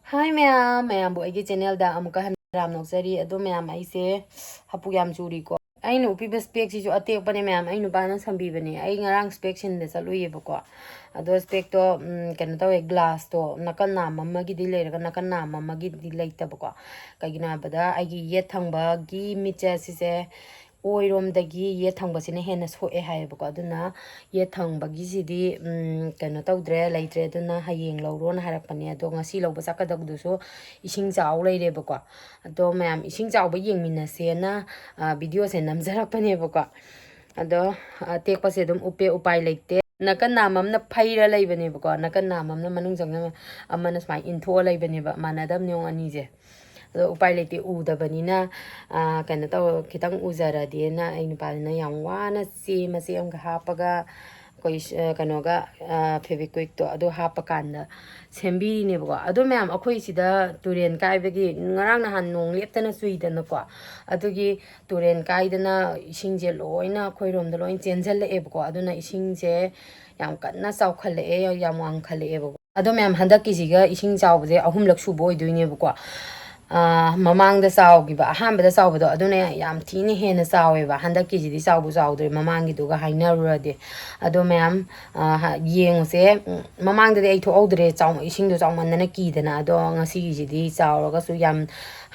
Hi ma'am bu aigi channel da amuka ram noksari ado ma'am aise hapu yam churi ko ai no pi spec si ju atek pane ma'am ai no bana sambi bane ai ngarang spec sin de chalu ye bako ado spec to kan to glass to nakan nam ma gi di le ga nakan nam ma gi di le ta bako kagina bada ai gi ye thangba gi micha si se oirom dagi ye thangba sine hena soe hai bako aduna ye thangba gi sidi kano tauthakhidwre leitre aduna hayeng lawron harakpani ado ngasi lawba sakadab duso ising chaw leire bako ado ma'am ising chaw ba yengminase na video se namjarakpani bako ado tekpa se dum upai leite nakan namam na phaira leibane bako nakan namam na manung jangna amana smai intho leibane ba manadam nyong ani je upai leite udabanina kana taw kitang uzaradi na ai nupalna yam wana si masi am ga hapaga koi kanoga fevikwik to ado hapakanda sembi ne bako ado ma'am akhoi sida turen kaibagi ngarang na han nong leptana suidana ko adugi turen kaidana isingje loina khoirom da loin chenjal e bako aduna isingje yam kanna saukhale e yam wang khale e bako ado ma'am handaki siga ising chawbje ahum laksu boy duine bako mamang da saw gi ba ham da saw ba aduna yam thini hena sawe ba handa ki ji di saw bu saw dre mamang gi du ga haina ru de ado ma'am yeng se mamang da ai tho audre chaw ising do chaw man na ki da na ado ngasi gi ji di saw ga su yam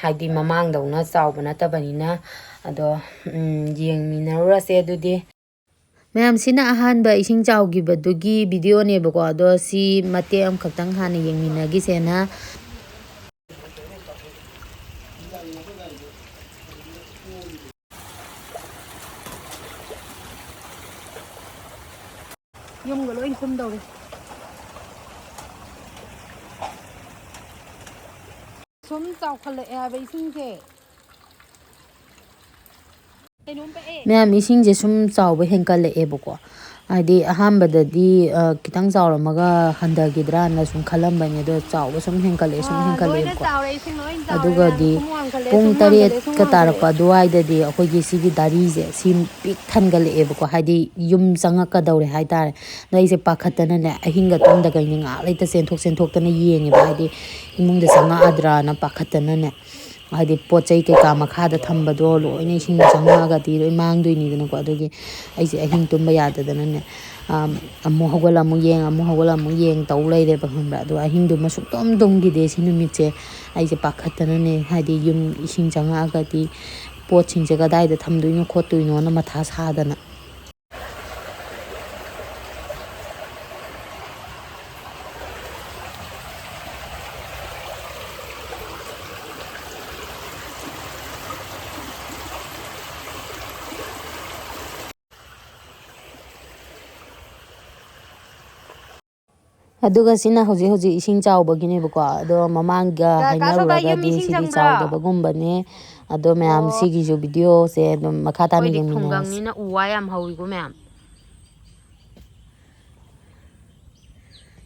haidi mamang da na saw ba na ta bani na ado yeng mi na ru se du di ma'am sina ahan ba ising chaw gi ba du gi video ne ba ko ado si mate am khatang hana yeng mi na gi se na yung galo in kum daw sum chaw khale e ba ising ke ma'am ising je sum chaw ba henkal e bako adi ahambadadi kitang chawramaga handagidra na sum khalambani do chawba sum henkale ko aduga di pung tariet ka tarakpa duai dadi akhoi gi sigi dari je sim pik thangale e ko hadi yum changa ka dawre hai tar nai se pakhatana ne ahinga tumda ga ninga leita senthok tana yengi ba hadi imung de sanga adra na pakhatana ne hadi pochai ke ka makhada thamba do loina sing changa ga ti roi mang doi ni dana ko adugi ai se ahing tumba yada dana ne amu hogala mu yeng taw leire ba khambra do ahing du masuk tom dong gi de sinumit che ai se pakhatana ne hadi yum ising changa ga ti pot sing je ga dai da thamdoi no khotoi no na matha sa dana aduga sina hoji ising chawba gine bako ado mamanga hainaruraga di sidi chawda bagumba ne ado ma'am sigi jo video se makata ni gemina ni na uwa yam hawi ko ma'am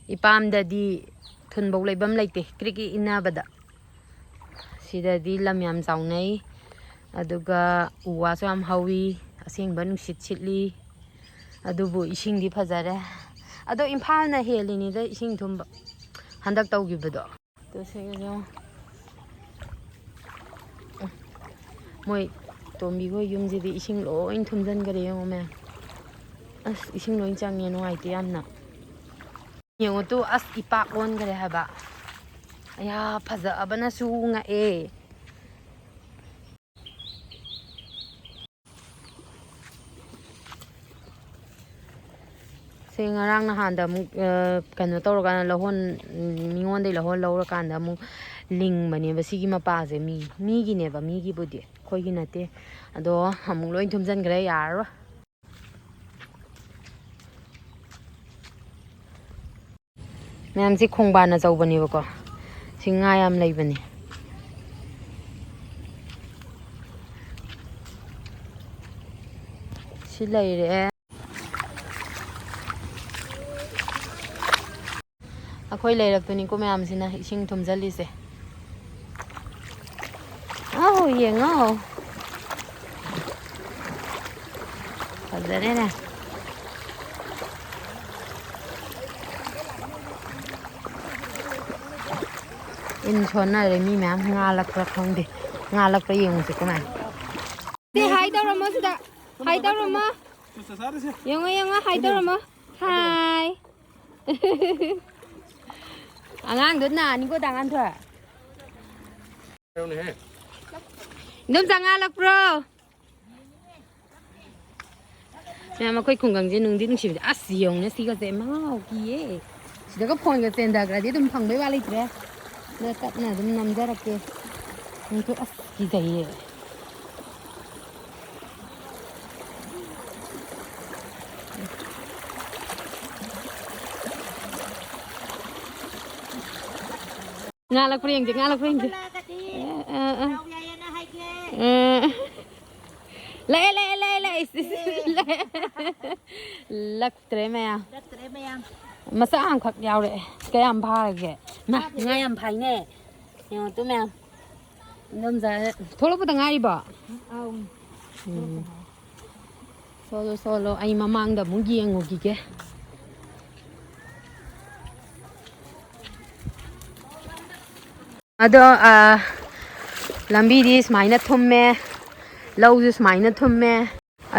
ipam da di thunbau leibam leite kriki inabada sida di lam yam chawnai aduga uwa so yam hawi asengba nungsit sitli adubu ising di phajare ado imphal na helini da ising thumba handak tawgibado to se yo moi tombi go yumji di ising loin thumjan gare yo me as ising loin changye no ai ti amna yengo to as ipak on gare haba aya phaja abana su nga e ngarang na handa mu kano tawragana lahon mingon dei lahon lawrakanda mu ling bani ba sigi mapa je mi gi ne ba mi gi budi khoi gi nate ado amuk loin thumjan gre yar ma'am si khongba na chawbani ba ko singa yam leibani si leire akhoi leirakpani ko ma'am sina ising thumjali se yengo fazare na in sona mi ma'am ngalak pra khongde ngalak pra yung se kuma te hai da rama sida hai da rama yung hai da rama hai angang dun na ni ko dangan thwa nôm ngalak pro nè mà khơi cùng gần trên nung đi nung xỉu à xiong nè xí cái gì mau kia chỉ có phone cái tên đặc là đi tụm phẳng mấy ba lít đấy nè cắt nè tụm nằm ra đặc kia nung thôi à gì vậy ngalak prieng chứ lệ lắc tre mày mà sao hàng khắc nhau đấy cái am pha kìa mà ngay am phai nè nhưng tụi mày nôm ra thôi lúc ngay đi bỏ solo anh mà mang được muốn giang ngồi kìa đó lambi đi smile nó thum mẹ lâu rồi smile nó thum mẹ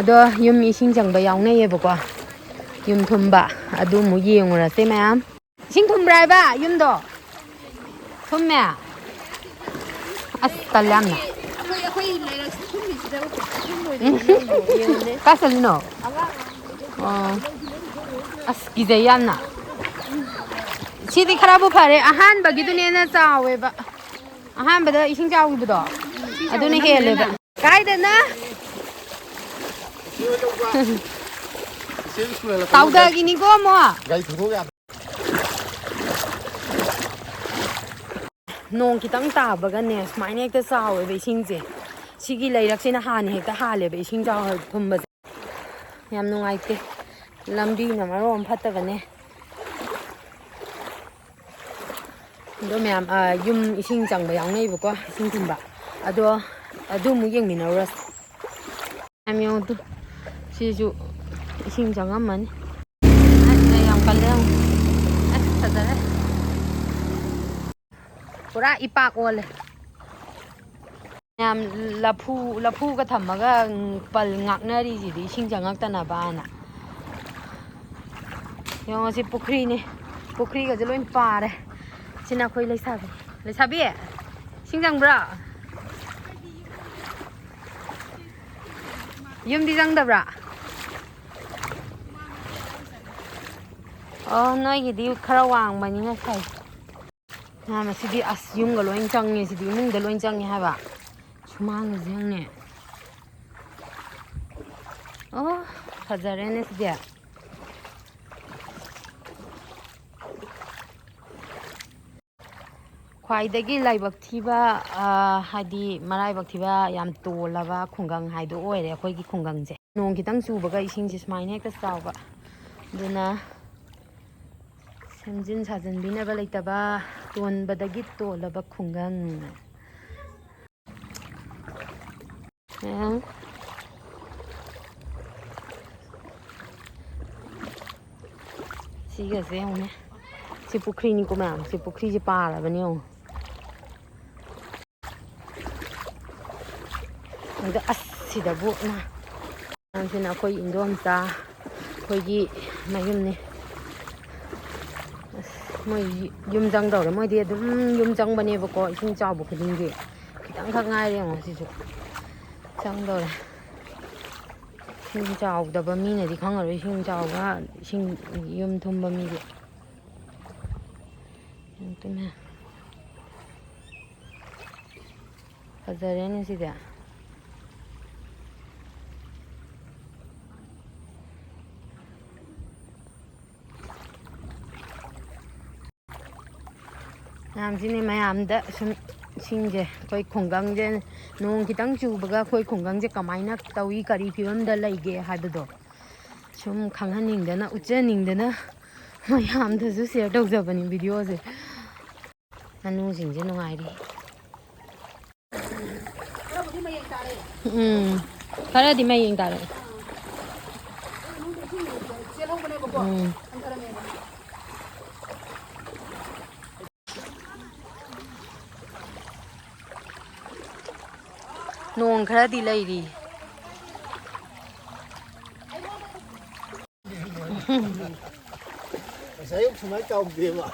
đó yum ising chẳng bao nhiêu này vậy qua yum thum ba đó mua gì ngồi ra xem em ising thum rai ba yum đó thum mẹ astallam na kasal no asgizayan na sidi kharabu phare ahan bagi duniya na chawe ba ahan bada ising chawi bado aduni hele ba kai da na tàu da gini go mo nong kitang ta baga ne smai ne ta saw be sing je sigi leirak sina han he ta hale be sing jaw thum ba yam nungai te lambi na marom phatta ba ne do ma'am yum ising chang ba yang nei ba ko sing thum ba ado mu yeng min ras am yo tu si ju ising chang am man ai yang kaleng ta da pura ipak wale yam lapu ka thamaga pal ngakna ri ji di sing jangak ta na ba na yong si pukri ni pukri ga jloin pa re sina khoi leisabi sing jang bra yum di jang da bra noi gi di khara wang ba ni na sai na mà sidi asyum ga loin chang ni sidi mung da loin chang ni ha ba chumang ni jang ne phajare ne sidi khwaidagi laibak thiba hadi maraibak thiba yam tolaba khungang haido oire khoi gi khungang je nong kitang chubaga ising ji smai ne ka chawba duna samjin sajan bina ba leitaba ton badagi tolaba khungang siga se hone si pukri ni ko ma'am si pukri ji pa la ba ni ong anda asida bu na ang sina koi indom ta koi gi mayum ni moi yum jang dau moi di dum yum jang ba ne ba ko ising chaw bu khiding gi kitang khak ngai re ngo si su jang dau le sing chaw da ba mi ne di khang ro sing chaw ga sing yum thum ba mi gi tum ha fazare ne si da namjini mayam da sum singje koi khongang je nong kitang chubaga koi khongang je kamaina tawi kari phibam da laige haibado sum khanghaning dana uchening dana mayam da su share tau jabani video je anu singje nongai ri khara di mai yeng tare nong khara di leiri saya cuma tahu dia mak.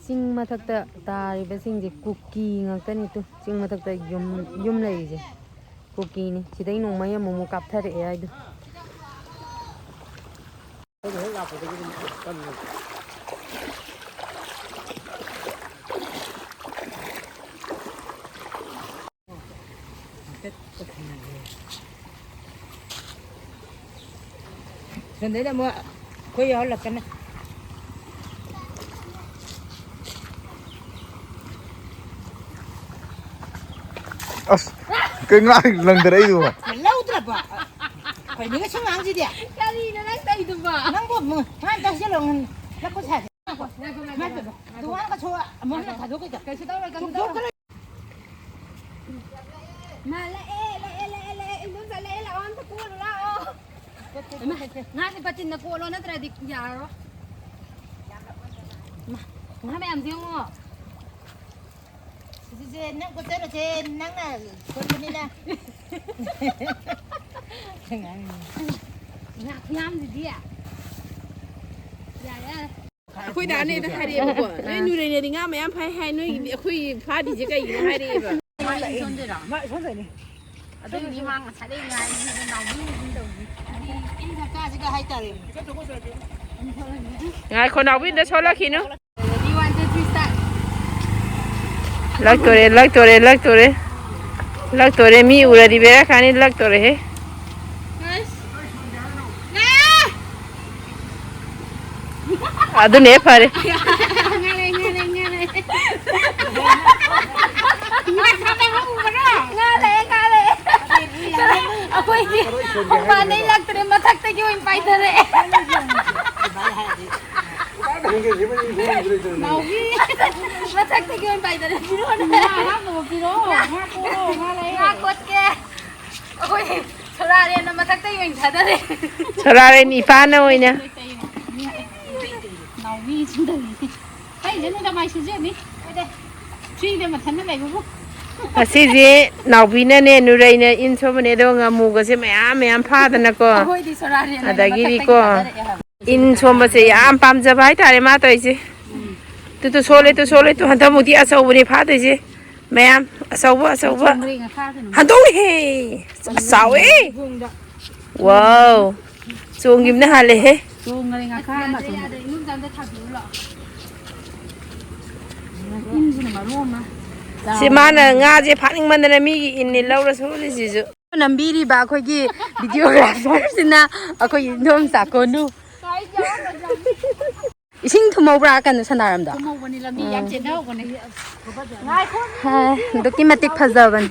Ching mathakta tariba singje cookie ngakani tu ching mathakta yum leije cookie ni sidai nong maya momo kapthare ai du Nên đấy là mua quay gió là cái này. Cái ngã lần từ đây rồi. Lâu rồi bà. Phải những cái súng ăn gì đi à? cái gì nó đang tay tụi bà Nắng bột mưa, hai ta sẽ lòng nó có thể. Tôi ăn cái số, muốn là thả thuốc cái số đó là mà lẽ muốn phải lẽ là on thắc cua rồi ô ngay thì bắt tin là cua luôn nó ra đi già rồi mà mày làm gì không ạ nắng có tới là trên nắng là con đi nè. làm gì à Khui đã này đã hai đi bữa, này nuôi này đi ngắm em phải hai nuôi khui phá đi chứ cái gì hai đi bữa. Vậy thôi rồi nè. tôi đi mang sai đây ngay đi nào đi đâu đi In ra ca chứ cái hai tờ. Ngay con nào biết đã cho là khi nữa. đi one two three start Lắc tore mi ura di bera khani lắc tore he. Adu ne pare. Mana ilag tu masak tu yung pai tere. Masak tu yung pai tere. Ngakot ke. Oi, sorare na masak tu yung tere. Sorare ni pa na oi na. Naomi sundari. Hey, jadi dah mai sih ni. Ada. Cuy dia macam mana lagi bu? Asije naubina ne nurai na in so mane do nga mu ga se mayam pha da na ko. Oi di sorare na. Adagi ko in so ma se yam pam ja bai tare ma to ise. Tu sole tu hanta mu di asau bu ni pha de se. Mayam asau ba. Handong he. Sao e. Wow. Chung gim na hale he. Chung ngari ngakha mà chung. Nung jam da thak lu lo. In sini malu ma. Si mana nga je phaning man na mi in ni law ra so li si ju. Nambiri ba khoi gi videographer sina akhoi nom sa ko nu. Ising thumau bra kan sanaram da. Mau bani lambi yam chen đâu bani. Ha, doki matik phajaban.